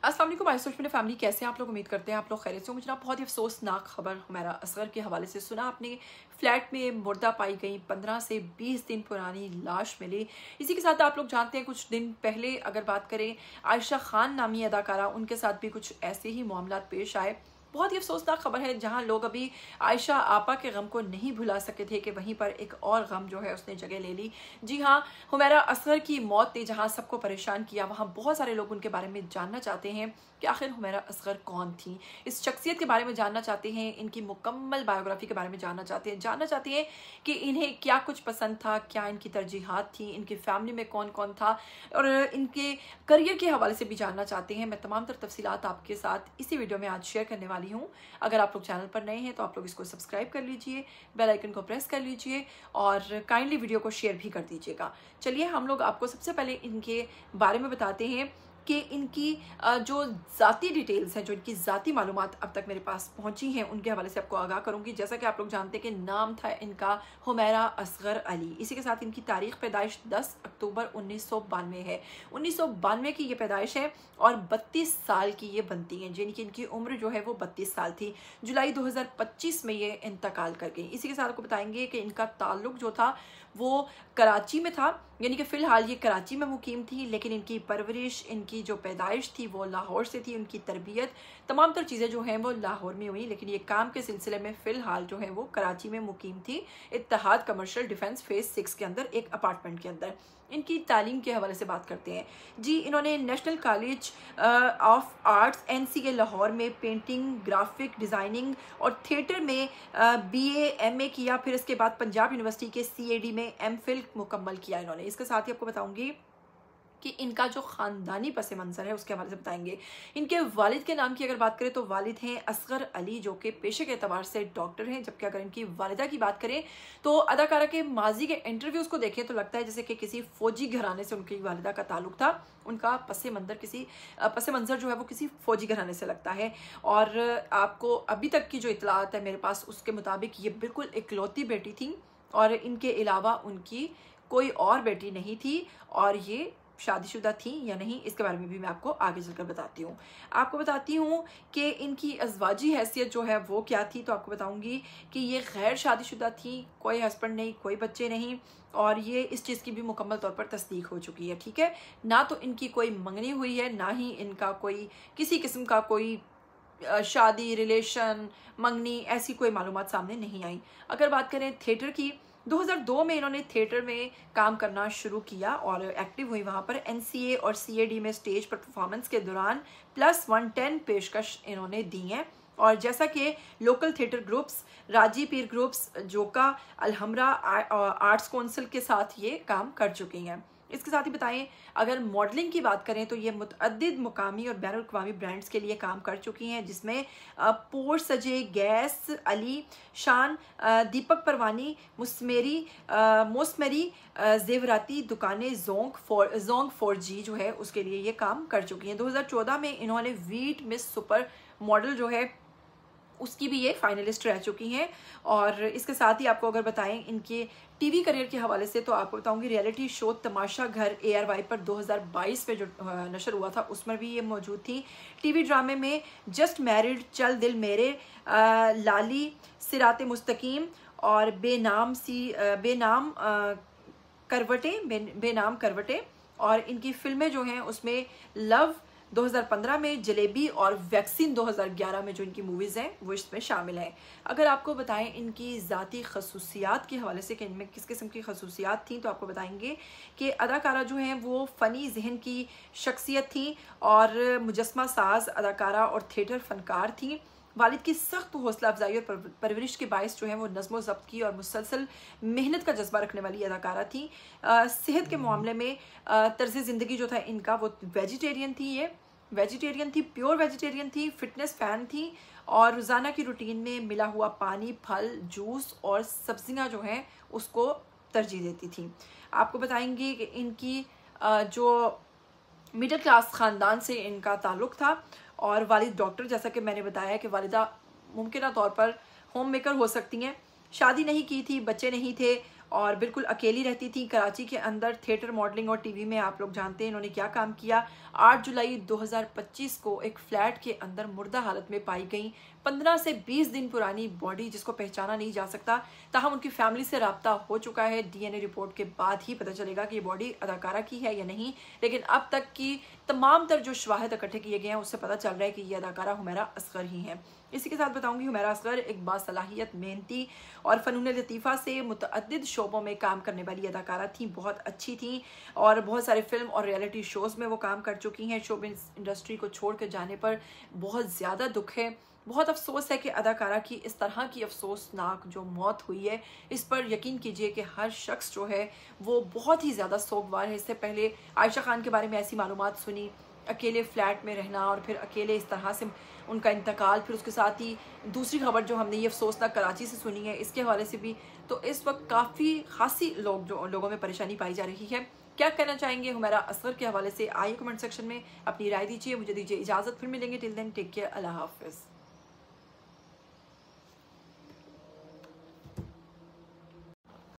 अस्सलाम वालेकुम my social media family, कैसे हैं आप लोग? उम्मीद करते हैं आप लोग खैरियत से होंगे। जनाब, बहुत ही अफसोसनाक खबर हुमैरा असगर के हवाले से सुना आपने। फ्लैट में मुर्दा पाई गई 15 से 20 दिन पुरानी लाश मिली। इसी के साथ आप लोग जानते हैं कुछ दिन पहले अगर बात करें आयशा खान नामी अदाकारा, उनके साथ भी कुछ ऐसे ही मामलात पेश आए। बहुत ही अफसोसनाक खबर है, जहां लोग अभी आयशा आपा के गम को नहीं भुला सके थे कि वहीं पर एक और गम जो है उसने जगह ले ली। जी हाँ, हुमैरा असगर की मौत ने जहां सबको परेशान किया, वहां बहुत सारे लोग उनके बारे में जानना चाहते हैं कि आखिर हुमैरा असगर कौन थी। इस शख्सियत के बारे में जानना चाहते हैं, इनकी मुकम्मल बायोग्राफी के बारे में जानना चाहते हैं कि इन्हें क्या कुछ पसंद था, क्या इनकी तरजीहात थी, इनकी फैमिली में कौन कौन था, और इनके करियर के हवाले से भी जानना चाहते हैं। मैं तमाम तर तफसीलात आपके साथ इसी वीडियो में आज शेयर करने वाली हूँ। अगर आप लोग चैनल पर नए हैं तो आप लोग इसको सब्सक्राइब कर लीजिए, बेल आइकन को प्रेस कर लीजिए और काइंडली वीडियो को शेयर भी कर दीजिएगा। चलिए हम लोग आपको सबसे पहले इनके बारे में बताते हैं कि इनकी जो ज़ाती डिटेल्स हैं, जो इनकी ज़ाती मालूमात अब तक मेरे पास पहुंची हैं, उनके हवाले से आपको आगाह करूंगी। जैसा कि आप लोग जानते हैं कि नाम था इनका हुमैरा असगर अली। इसी के साथ इनकी तारीख पैदाइश 10 अक्टूबर 1992 है। 1992 की ये पैदाइश है और 32 साल की ये बनती हैं, यानी कि इनकी उम्र जो है वो 32 साल थी। जुलाई 2025 में ये इंतकाल कर गई। इसी के साथ आपको बताएंगे कि इनका ताल्लुक जो था वो कराची में था, यानी कि फ़िलहाल ये कराची में मुकीम थी, लेकिन इनकी परवरिश, इनकी जो पैदाइश थी वो लाहौर से थी। उनकी तरबियत, तमाम तर चीज़ें जो हैं वो लाहौर में हुई, लेकिन ये काम के सिलसिले में फ़िलहाल जो है वो कराची में मुकीम थी, इत्तेहाद कमर्शियल डिफेंस फेज़ 6 के अंदर एक अपार्टमेंट के अंदर। इनकी तालीम के हवाले से बात करते हैं जी। इन्होंने national college of arts NCA Lahore में पेंटिंग, ग्राफिक डिज़ाइनिंग और थिएटर में BA MA किया। फिर इसके बाद पंजाब यूनिवर्सिटी के CAD में MPhil मुकम्मल किया इन्होंने। इसके साथ ही आपको बताऊंगी कि इनका जो ख़ानदानी पस मंज़र है उसके हवाले से बताएंगे। इनके वालिद के नाम की अगर बात करें तो वालिद हैं असगर अली, जो कि पेशे के एतबार से डॉक्टर हैं। जबकि अगर इनकी वालिदा की बात करें तो अदाकारा के माजी के इंटरव्यूज़ को देखें तो लगता है जैसे कि किसी फ़ौजी घराने से उनकी वालिदा का ताल्लुक था। उनका पस मंज़र जो है वो किसी फ़ौजी घराने से लगता है। और आपको अभी तक की जो इतलात है मेरे पास, उसके मुताबिक ये बिल्कुल इकलौती बेटी थी और इनके अलावा उनकी कोई और बेटी नहीं थी। और ये शादीशुदा थी या नहीं, इसके बारे में भी मैं आपको आगे चलकर बताती हूँ। आपको बताती हूँ कि इनकी अज़वाजी हैसियत जो है वो क्या थी। तो आपको बताऊँगी कि ये गैर शादीशुदा थी, कोई हस्बैंड नहीं, कोई बच्चे नहीं, और ये इस चीज़ की भी मुकम्मल तौर पर तस्दीक हो चुकी है। ठीक है, ना तो इनकी कोई मंगनी हुई है, ना ही इनका कोई किसी किस्म का कोई शादी, रिलेशन, मंगनी, ऐसी कोई मालूमात सामने नहीं आई। अगर बात करें थिएटर की, 2002 में इन्होंने थिएटर में काम करना शुरू किया और एक्टिव हुई वहाँ पर। NCA और CAD में स्टेज पर परफॉर्मेंस के दौरान +110 पेशकश इन्होंने दी हैं। और जैसा कि लोकल थिएटर ग्रुप्स, राजी पीर ग्रुप्स, जोका, अलहमरा आर्ट्स काउंसिल के साथ ये काम कर चुकी हैं। इसके साथ ही बताएं, अगर मॉडलिंग की बात करें तो ये मुतअद्दिद मुकामी और बैनुल अक़वामी ब्रांड्स के लिए काम कर चुकी हैं, जिसमें पोर्ट सजे, गैस, अली शान, दीपक परवानी, मोसमेरी जेवराती दुकानें, जोंग 4G जो है उसके लिए ये काम कर चुकी हैं। 2014 में इन्होंने वीट मिस सुपर मॉडल जो है उसकी भी ये फाइनलिस्ट रह चुकी हैं। और इसके साथ ही आपको अगर बताएं इनके टीवी करियर के हवाले से तो आपको बताऊंगी रियलिटी शो तमाशा घर ARY पर 2022 में जो नशर हुआ था उसमें भी ये मौजूद थी। टीवी ड्रामे में जस्ट मैरिड, चल दिल मेरे, लाली, सिराते मुस्तकीम और बेनाम करवटें। और इनकी फिल्में जो हैं उसमें लव 2015 में, जलेबी और वैक्सीन 2011 में जो इनकी मूवीज़ हैं वो इसमें शामिल हैं। अगर आपको बताएं इनकी ज़ाती खसूसियात के हवाले से कि इनमें किस किस्म की खसूसियात थी, तो आपको बताएंगे कि अदाकारा जो हैं वो फ़नी जहन की शख्सियत थी और मुजस्मा साज अदाकारा और थिएटर फ़नकार थी। वालिद की सख्त हौसला अफजाई और परवरिश के बायस जो है वो नज़्म व ज़ब्त की और मुसलसल मेहनत का जज्बा रखने वाली अदाकारा थी। सेहत के मामले में तर्ज ज़िंदगी जो था इनका वो वेजिटेरियन थी। ये वेजिटेरियन थी, प्योर वेजिटेरियन थी, फिटनेस फ़ैन थी और रोज़ाना की रूटीन में मिला हुआ पानी, फल, जूस और सब्जियां जो हैं उसको तरजीह देती थी। आपको बताएंगे कि इनकी जो मिडिल क्लास ख़ानदान से इनका ताल्लुक़ था और वालिद डॉक्टर, जैसा कि मैंने बताया कि वालिदा मुमकिन तौर पर होम मेकर हो सकती हैं। शादी नहीं की थी, बच्चे नहीं थे और बिल्कुल अकेली रहती थी कराची के अंदर। थिएटर, मॉडलिंग और टीवी में आप लोग जानते हैं इन्होंने क्या काम किया। 8 जुलाई 2025 को एक फ्लैट के अंदर मुर्दा हालत में पाई गई 15 से 20 दिन पुरानी बॉडी, जिसको पहचाना नहीं जा सकता। ताहम उनकी फैमिली से रब्ता हो चुका है। डीएनए रिपोर्ट के बाद ही पता चलेगा कि ये बॉडी अदाकारा की है या नहीं, लेकिन अब तक की तमाम तर जो शवाहिद इकट्ठे किए गए हैं उससे पता चल रहा है कि ये अदाकारा हुमैरा असगर ही है। इसी के साथ बताऊंगी हुमैरा असगर एक बासलाहियत, मेहनती और फ़नून लतीफ़ा से मुतअद्दिद शोबों में काम करने वाली अदाकारा थी। बहुत अच्छी थी और बहुत सारे फिल्म और रियलिटी शोज़ में वो काम कर चुकी हैं। शो इंडस्ट्री को छोड़ कर जाने पर बहुत ज़्यादा दुख है, बहुत अफसोस है कि अदाकारा की इस तरह की अफसोसनाक जो मौत हुई है, इस पर यकीन कीजिए कि हर शख्स जो है वो बहुत ही ज़्यादा सोगवार है। इससे पहले आयशा खान के बारे में ऐसी मालूमात सुनी, अकेले फ्लैट में रहना और फिर अकेले इस तरह से उनका इंतकाल, फिर उसके साथ ही दूसरी खबर जो हमने ये अफसोसनाक कराची से सुनी है इसके हवाले से भी। तो इस वक्त काफ़ी खासी लोगों में परेशानी पाई जा रही है। क्या कहना चाहेंगे हुमैरा असगर के हवाले से, आइए कमेंट सेक्शन में अपनी राय दीजिए। मुझे दीजिए इजाज़त, फिर मिलेंगे। टिल देन टेक केयर, अल्लाह हाफिज़।